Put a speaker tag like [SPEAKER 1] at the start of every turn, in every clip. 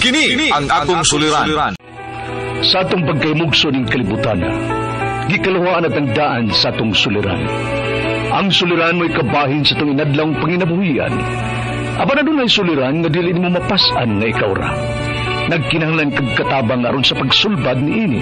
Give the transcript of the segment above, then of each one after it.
[SPEAKER 1] Kini ang akong suliran.
[SPEAKER 2] Sa atong pagkaymugso ng kalibutan, gikalawaan at ang daan sa atong suliran. Ang suliran mo'y kabahin sa itong inadlang panginabuhian. Aba na doon ay suliran nga dili mo mapasan nga ikaw ra. Nagkinahanglan kag katabang aron sa pagsulbad ni ini.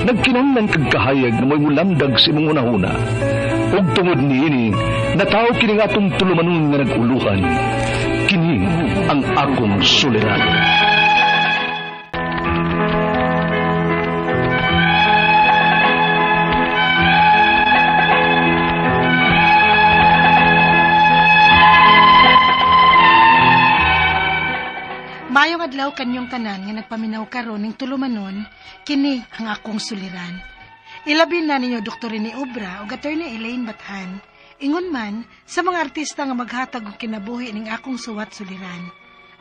[SPEAKER 2] Nagkinahanglan kag kahayag na mo'y mulamdag sa imong unahuna. Ug tungod ni ini, nataw kini nga atong tulumanon nga naguluhan. Kini ang akong suliran.
[SPEAKER 3] Mayong adlaw kanyong tanan nga nagpaminaw karon ning tulumanon, kini ang akong suliran. Ilabin na ninyo Dr. Rene Obra o Attorney Elaine Bathan, ingon man sa mga artista nga maghatag og kinabuhi ning akong suwat suliran.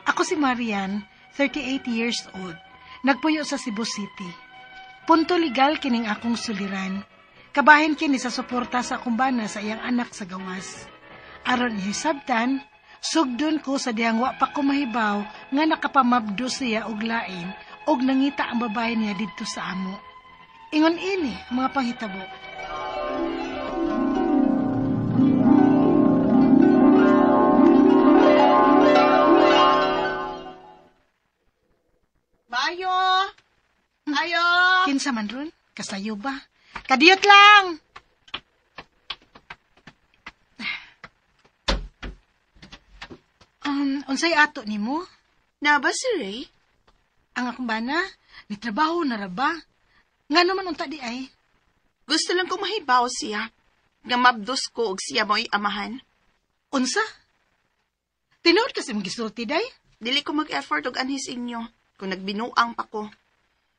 [SPEAKER 3] Ako si Marian, 38 years old, nagpuyo sa Cebu City. Punto legal kining akong suliran. Kabahin kini sa suporta sa akong bana sa iyang anak sa gawas. Aron ihisabtan, sugdon ko sa dihang wa pa ko mahibaw nga nakapamabdo siya og lain og nangita ang babae niya didto sa amo. Ingon ini ang mga panghitabo.
[SPEAKER 4] Mayo! Ayo!
[SPEAKER 3] Kinsa man ron? Kasayo ba? Kadiyot lang! Unsay ato nimo?
[SPEAKER 4] Na ba si Ray?
[SPEAKER 3] Ang akong bana, nitrabaho na ra ba? Nga naman unta di ay?
[SPEAKER 4] Gusto lang kong mahibaw siya. Nga mabdos ko og siya mo'y amahan.
[SPEAKER 3] Unsa? Tinuod kasi mong gisulti, day?
[SPEAKER 4] Dili ko mag-effort og anhis inyo kung nagbinuang pa ko.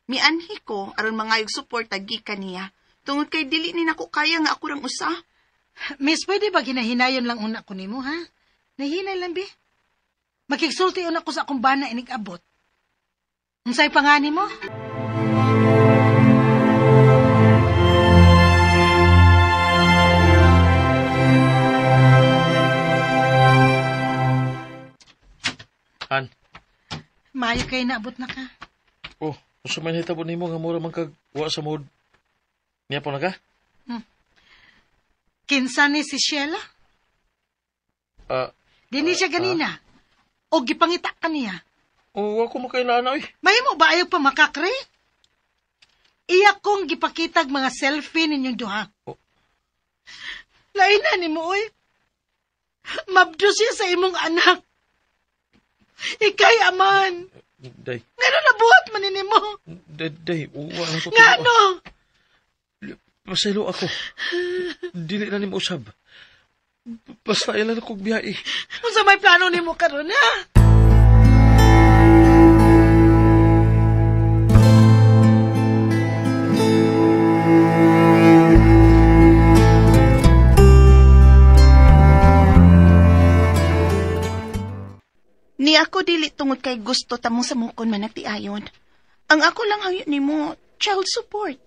[SPEAKER 4] Mianhi ko aron mangayog support gikan niya. Tungod kay dili ni nako kaya nga ako rang usa.
[SPEAKER 3] Miss, pwede ba ginahinayon lang una ko nimo, ha? Nahinay lang, bi. Makigsulti una ko sa akong bana inig abot. Unsay pangani mo?
[SPEAKER 5] Han.
[SPEAKER 3] Maayo kay naabot na ka.
[SPEAKER 5] Oh, gusto man hitabo nimo nga mura man kag wa sa mood. Niya po na ka?
[SPEAKER 3] Kinsa ni si Sheila? Dini siya ganina. O gipangita ka niya.
[SPEAKER 5] Oh, ako makailan na,
[SPEAKER 3] Mahimo ba ayaw pa makakre? Iya kong gipakitag mga selfie ninyong duha.
[SPEAKER 5] Oh.
[SPEAKER 3] Lain na ni mo, oy. Mabdo siya sa imong anak. Ikay aman.
[SPEAKER 5] Day.
[SPEAKER 3] Ngano nabuhat man ni mo?
[SPEAKER 5] Day, uwa ang ko.
[SPEAKER 3] Ngano?
[SPEAKER 5] Pasaylo ako. Dili na ni mo usab. Basta ilan akong biyahe.
[SPEAKER 3] Kung sa may plano ni mo karon, ha?
[SPEAKER 4] Ni ako dili tungod kay gusto tamong sa mukon man nagtiayon. Ang ako lang hangyo nimo child support.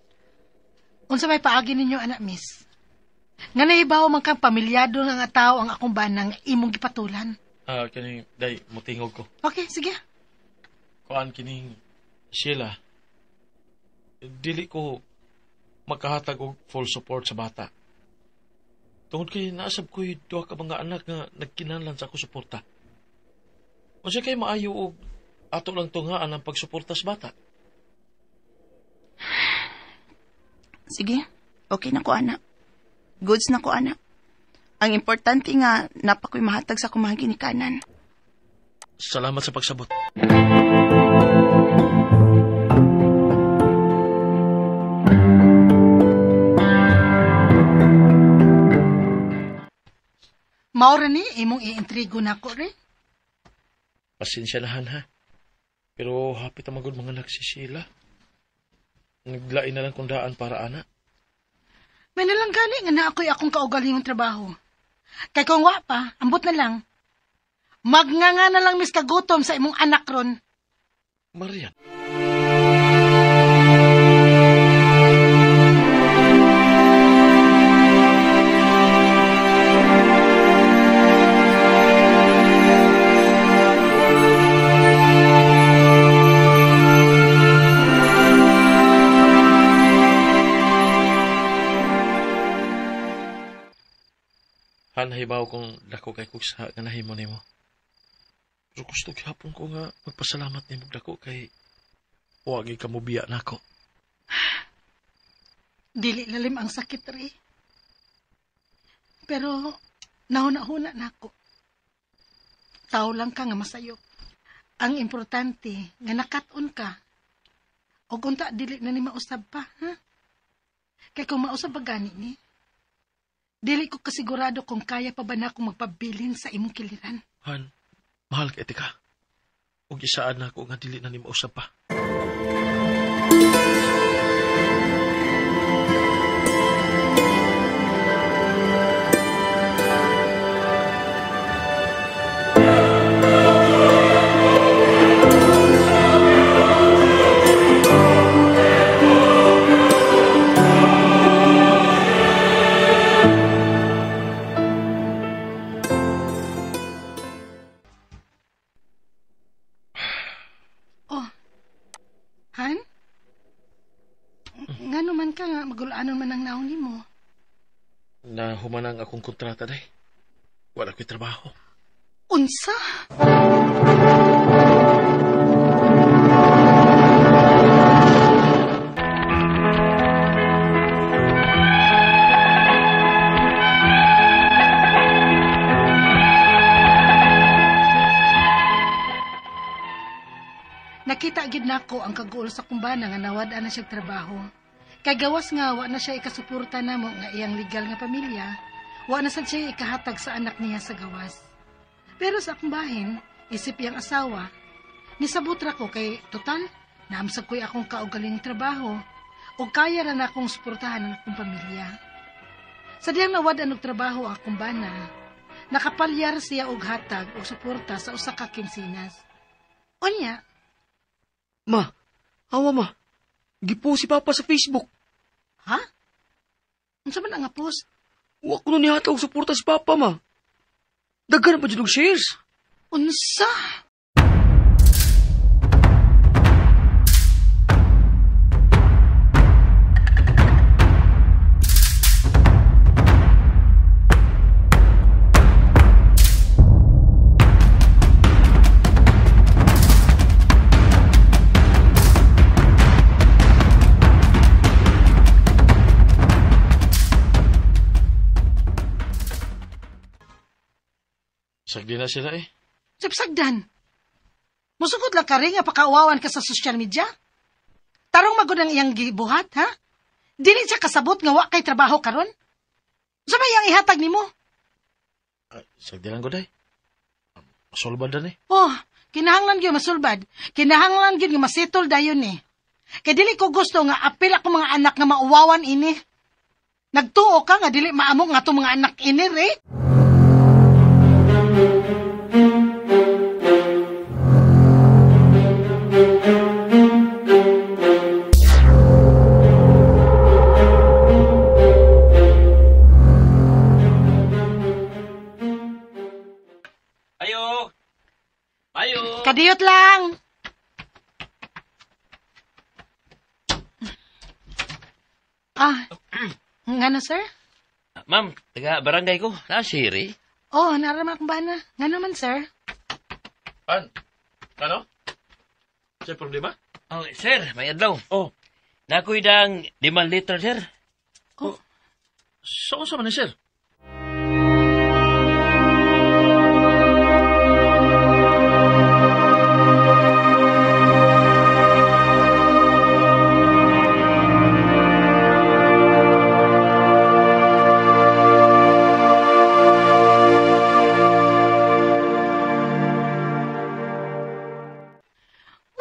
[SPEAKER 3] Unsa may paagi ninyo, anak, miss? Nga naibaw man kang pamilyado nga tao ang akong banang imong gipatulan.
[SPEAKER 5] Kini, day, mutingog ko.
[SPEAKER 3] Okay, sige.
[SPEAKER 5] Kuan kining Sheila. Dili ko makahatag og full support sa bata. Tungod kay naasab ko'y duha ka mga anak nga nagkinahanglan sa ako suporta. Unsa kay maayo og ato lang tunghaan ang pagsuporta sa bata?
[SPEAKER 4] Sige, okay na ko, anak. Goods na ko, anak. Ang importante nga, napakoy mahatag sa kumahang ginikanan.
[SPEAKER 5] Salamat sa pagsabot.
[SPEAKER 3] Maura ni, imong i-intrigo na ko rin.
[SPEAKER 5] Pasensya nahan, ha? Pero hapit ang magod mga anak si Sheila. Naglain na lang kung daan para anak.
[SPEAKER 3] May nalang gani nga na ako'y akong kaugalingong trabaho. Kay kung wa pa, ambot na lang. Magnganga na lang mis kagutom sa imong anak ron.
[SPEAKER 5] Marian. Han, nahibaw kong dako kay kuksa nga nahimo nimo. Pero gusto hapon ko nga magpasalamat nimo dako kay huwag ka mo biya na ako.
[SPEAKER 3] Dili lalim ang sakit, Ray. Pero, nahuna-huna na ako. Tao lang ka nga masayop. Ang importante, nga nakaton ka. O kunta, dili na ni mausab pa, ha? Kaya kung mausab ba gani ni, dili ko kasigurado kung kaya pa ba na akong magpabilin sa imong kiliran.
[SPEAKER 5] Han, mahal ka ka. Huwag isaan na ako nga dili na ni mausap pa.
[SPEAKER 3] Han? Nga naman ka nga, magulaanon man ang naon mo.
[SPEAKER 5] Na humanang akong kontrata day. Wala ko'y trabaho.
[SPEAKER 3] Unsa? Nakita gid nako ang kaguol sa kumbana nga nawad na siya trabaho. Kay gawas nga wa na siya ikasuporta namo nga iyang legal nga pamilya, wa na sad siya ikahatag sa anak niya sa gawas. Pero sa akong bahin, isip iyang asawa, nisabot ra ko kay total naamsag ko'y akong kaugaling trabaho o kaya ra na akong suportahan ang akong pamilya. Sa diyang nawad og trabaho ang akong bana, nakapalyar siya og hatag o suporta sa usa ka kinsinas. Unya,
[SPEAKER 6] Ma, hawa ma. Gipo si Papa sa Facebook.
[SPEAKER 3] ha? Unsa man ang nga post?
[SPEAKER 6] Wa ko nun nihatag og suporta si Papa, ma. Daghan pa dyan og shares.
[SPEAKER 3] Unsa?
[SPEAKER 5] Sagdi na sila eh.
[SPEAKER 3] Sapsagdan. Musugod lang ka rin nga pakauwawan ka sa social media? Tarong magod ang iyang gibuhat, ha? Dili siya kasabot nga wa kay trabaho karon. Sa may iyang ihatag nimo?
[SPEAKER 5] Sagdi lang ko day. Masulbad na eh.
[SPEAKER 3] Oh, kinahanglan gyud masulbad. Kinahanglan gyud nga masitol dayon eh. Kay dili ko gusto nga apil ako mga anak nga mauwawan ini. Nagtuo ka nga dili maamo nga to mga anak ini, re? Kadiyot lang. Ngano, sir?
[SPEAKER 7] Ma'am, taga barangay ko. Siri.
[SPEAKER 3] Oh, naraman akong bana. Ngano man, sir?
[SPEAKER 5] Ano? Siya problema?
[SPEAKER 7] Oh, sir, may adlaw.
[SPEAKER 5] Oh.
[SPEAKER 7] Nakoy dang 5 liter, sir.
[SPEAKER 5] So, sa man sir?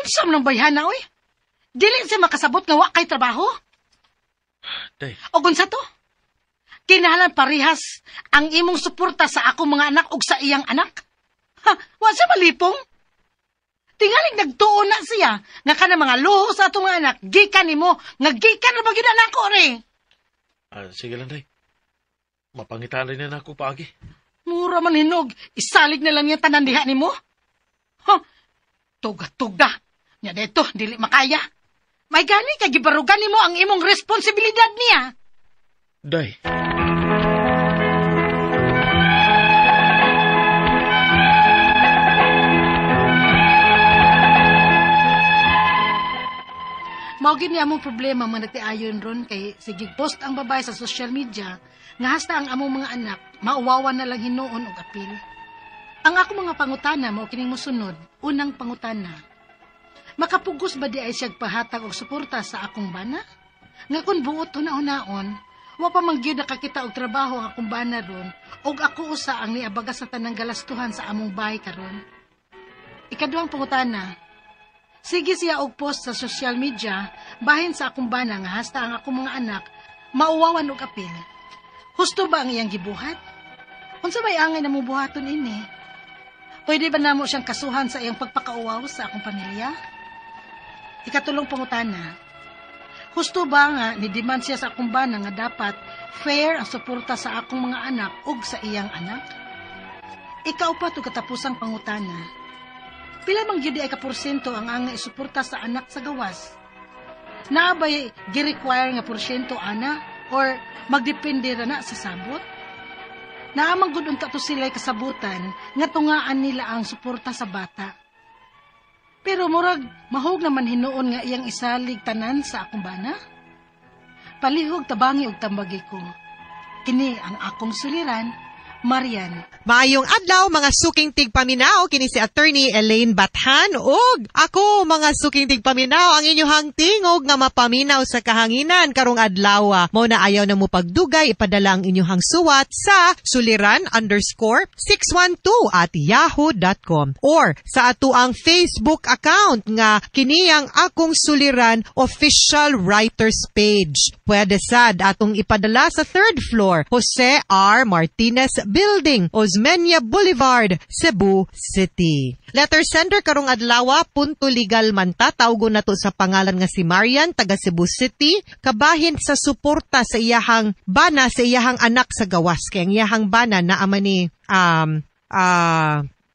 [SPEAKER 3] Unsam nang bayhana, oy? Dili siya makasabot nga wa kay trabaho?
[SPEAKER 5] Day.
[SPEAKER 3] O gunsa to? Kinahanglan parihas ang imong suporta sa akong mga anak ug sa iyang anak? Ha, wa siya malipong? Tingaling nagtuo na siya nga kana mga luho sa atong mga anak, gikan nimo, nga gikan na ba gyud anak ko, re?
[SPEAKER 5] Sige lang, day. Mapangitaan rin na ako paagi.
[SPEAKER 3] Mura man hinog, isalig na lang yung tanan diha nimo. Ha, tuga-tuga. Nya deto, dili makaya. May gani kay gibarugan nimo ang imong responsibilidad niya.
[SPEAKER 5] Day.
[SPEAKER 3] Mao gid ni among problema man nagtiayon ron kay sige post ang babae sa social media nga hasta ang among mga anak mauwawan na lang hinuon og apil. Ang ako mga pangutana mao kining mosunod. Unang pangutana. Makapugos ba di ay siyag pahatag og suporta sa akong bana? Nga kun buot hunaon, wa pa man gyud nakakita og trabaho ang akong bana ron og ako usa ang niabaga sa tanang galastuhan sa among bahay karon. Ikaduhang pangutana. Sige siya og post sa social media bahin sa akong bana nga hasta ang akong mga anak mauwawan og apil. Husto ba ang iyang gibuhat? Unsa may angay namong buhaton ini? Pwede ba namo siyang kasuhan sa iyang pagpakauwaw sa akong pamilya? Ikatulong pangutana. Husto ba nga ni-demand siya sa akong bana nga dapat fair ang suporta sa akong mga anak ug sa iyang anak? Ikaupat ug katapusang pangutana. Pila mang gyud ay kaporsyento ang angay suporta sa anak sa gawas? Naa ba'y gi-require nga porsyento ana or magdepende ra na sa sabot? Naa man gud unta to sila'y kasabutan nga tungaan nila ang suporta sa bata. Pero murag mahog naman hinuon nga iyang isalig tanan sa akong bana. Palihog tabangi og tambagi ko. Kini ang akong suliran, Marian.
[SPEAKER 8] Maayong adlaw mga suking tigpaminaw kini si Attorney Elaine Bathan ug ako mga suking tigpaminaw ang inyong tingog nga mapaminaw sa kahanginan karong adlaw. Mao na ayaw na mo pagdugay ipadala ang inyong suwat sa suliran_612@yahoo.com or sa ato ang Facebook account nga kini ang akong suliran official writers page. Pwede sad atong ipadala sa 3rd floor Jose R. Martinez Building, Osmeña Boulevard, Cebu City. Letter sender karong adlaw, punto legal man ta, tawgon nato sa pangalan nga si Marian, taga Cebu City, kabahin sa suporta sa iyahang bana, sa iyahang anak sa gawas. Kaya ang iyahang bana na ni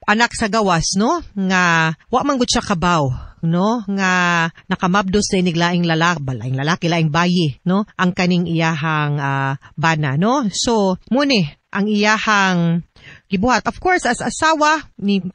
[SPEAKER 8] anak sa gawas, no? Nga, wa man gud siya kabaw. No, nga nakamabdos sa iniglaing lalaki, laing bayi, no? Ang kaning iyahang bana, no? So, muni ang iyahang gibuhat. Of course, as asawa, ning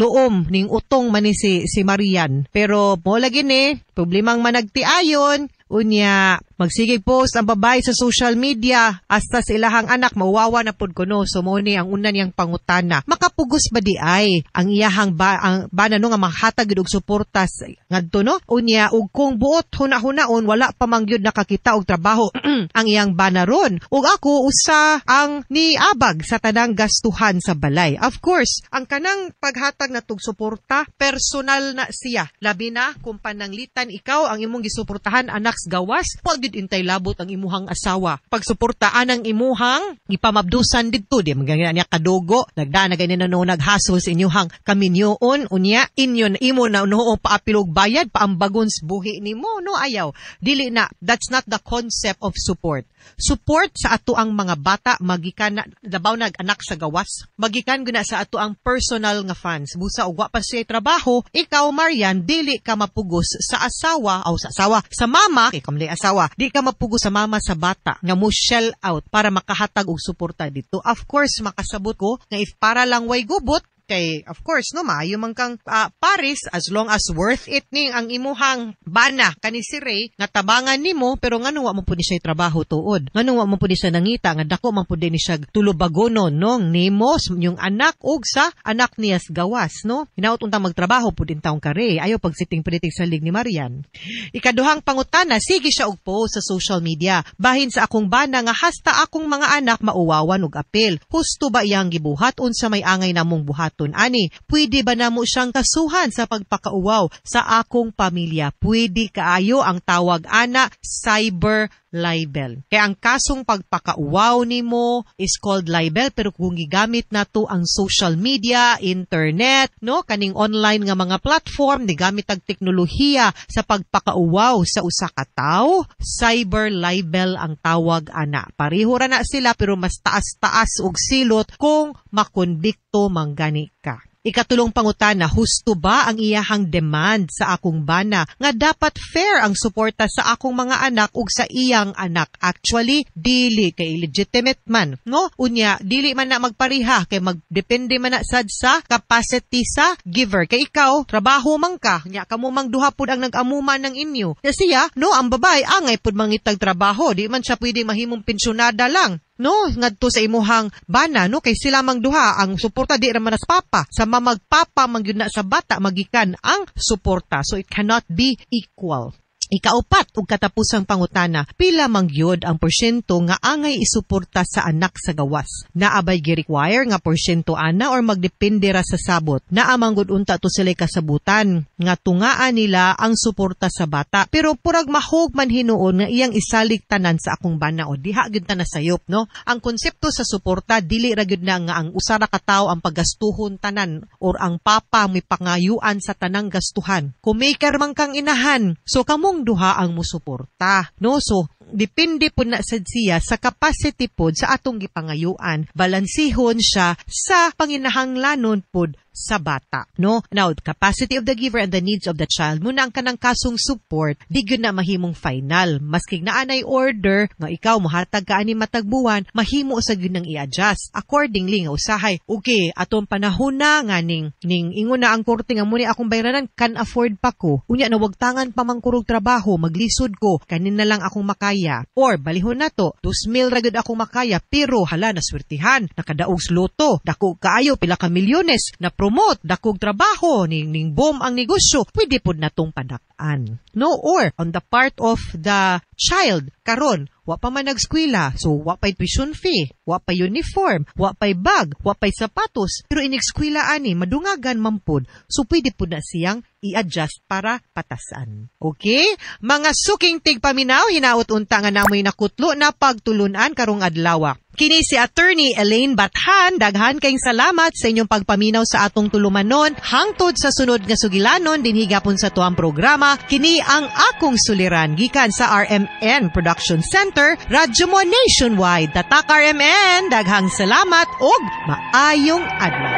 [SPEAKER 8] luom, ning utong man ni si Marian. Pero, mo lagi ni, problemang managtiayon, unya, magsigig post ang babae sa social media hasta sa ilahang anak mauwawa na pud kuno. So mo ni ang una niyang pangutana. Makapugos ba di ay ang iyahang ang bana no nga mahatag og suporta ngadto no? Unya ug kung buot hunaon wala pa man gyud nakakita og trabaho ang iyang bana ron. Ug ako usa ang niabag sa tanang gastuhan sa balay. Of course, ang kanang paghatag natog suporta personal na siya. Labi na kung pananglitan ikaw ang imong gisuportahan anak sa gawas. Gid intay labot ang imuhang asawa. Pagsuportaan ang imuhang ipamabdusan didto di magana niya kadugo, nagdaan na ganin no naghasol sa inyuhang kaminyoon unya inyon imo na no paapilog bayad paambagon sa buhi nimo no ayaw. Dili na, that's not the concept of support. Support sa ato ang mga bata magikan na dabaw nag-anak sa gawas. Magikan guna sa ato ang personal nga funds. Busa ug wa pa siya trabaho, ikaw Marian dili ka mapugos sa asawa o sa mama, kay kamli asawa. Di ka mapugos sa mama sa bata nga mo shell out para makahatag og suporta dito. Of course, makasabot ko nga if para lang way gubot, kay of course no maayo man kang paris as long as worth it ning ang imuhang bana kani si Ray nga tabangan nimo pero ngano wa mo pud siya trabaho tuod ngano wa mo pud siya nangita nga dako man pud ni siya tulubagonon no nimo yung anak ug sa anak niya sa gawas no hinaut unta magtrabaho pud in taong kare ayo pagsiting politik sa lig ni Marian. Ikaduhang pangutana, sige siya og post sa social media bahin sa akong bana nga hasta akong mga anak mauwawan og apil. Husto ba iyang gibuhat unsa may angay namong buhat ani, pwede ba namo siyang kasuhan sa pagpakauwaw sa akong pamilya? Pwede kaayo ang tawag ana cyber libel. Kaya ang kasong pagpakauwaw nimo is called libel pero kung gigamit nato ang social media, internet, no, kaning online nga mga platform, nigamit ang teknolohiya sa pagpakauwaw sa usa ka tawo, cyber libel ang tawag ana. Pareho ra na sila pero mas taas-taas og silot kung makonbikto manggani ka. Ikatulong pangutana, husto ba ang iyahang demand sa akong bana nga dapat fair ang suporta sa akong mga anak ug sa iyang anak? Actually, dili kay legitimate man, no? Unya, dili man na magpariha kay magdepende man na sad sa capacity sa giver. Kay ikaw, trabaho man ka, nya kamo mang duha pud ang nag-amuma ng inyo. Kasi siya, no, ang babae angay pud mangitag trabaho, di man siya pwede mahimong pensyonada lang. No, ngadto sa imuhang bana, no, kay sila mang duha ang suporta di ra man sa papa. Sa mamagpapa man gyud na sa bata magikan ang suporta. So it cannot be equal. Ikaupat ug katapusang pangutana, pila man gyud ang porsyento nga angay isuporta sa anak sa gawas? Naabay gi-require nga porsyento ana or magdepende ra sa sabot? Naamang gud unta to sila kasabutan nga tungaan nila ang suporta sa bata. Pero purag mahog man hinuon nga iyang isalig tanan sa akong bana o diha gyud ta nasayop, no? Ang konsepto sa suporta dili ra gyud na nga ang usa ra ka tawo ang paggastuhon tanan or ang papa may pangayuan sa tanang gastuhan. Kumaker man kang inahan, so kamong duha ang musuporta, no? So depende po na sad siya sa capacity pod sa atong gipangayuan, balansihon siya sa panginahanglanon pod sa bata, no? Now, capacity of the giver and the needs of the child, muna ang kanang kasong support, di gyud na mahimong final. Maski naanay order nga ikaw mohatag ka ani matagbuwan, mahimo sa gyud nang i-adjust accordingly nga usahay. Okay, atong panahon na nga ning ingon na ang korte nga muni akong bayranan, can afford pa ko. Unya na wag tangan pa man kurog trabaho, maglisod ko, kanin na lang akong makaya. Or balihon na to, 2,000 ra gyud akong makaya, pero hala naswertihan, nakadaog loto, dako kaayo pila ka milyones na promote, dakog trabaho, ning boom ang negosyo, pwede po na tong padak-an. No? Or, on the part of the child, karon, wa pa man nagskwela, so wa pa'y tuition fee, wa pa'y uniform, wa pa'y bag, wa pa'y sapatos, pero inekskwela ani, madungagan mampod, so pwede po na siyang i-adjust para patasan. Okay? Mga suking tigpaminaw, hinaot unta nga namoy nakutlo na pagtulunan karong adlaw. Kini si Attorney Elaine Bathan, daghan kayong salamat sa inyong pagpaminaw sa atong tulumanon. Hangtod sa sunod nga sugilanon, dinhigapon sa tuang programa, kini ang akong suliran, gikan sa RMN Production Center, Radyo mo Nationwide. Tatak RMN, daghang salamat og maayong adlaw.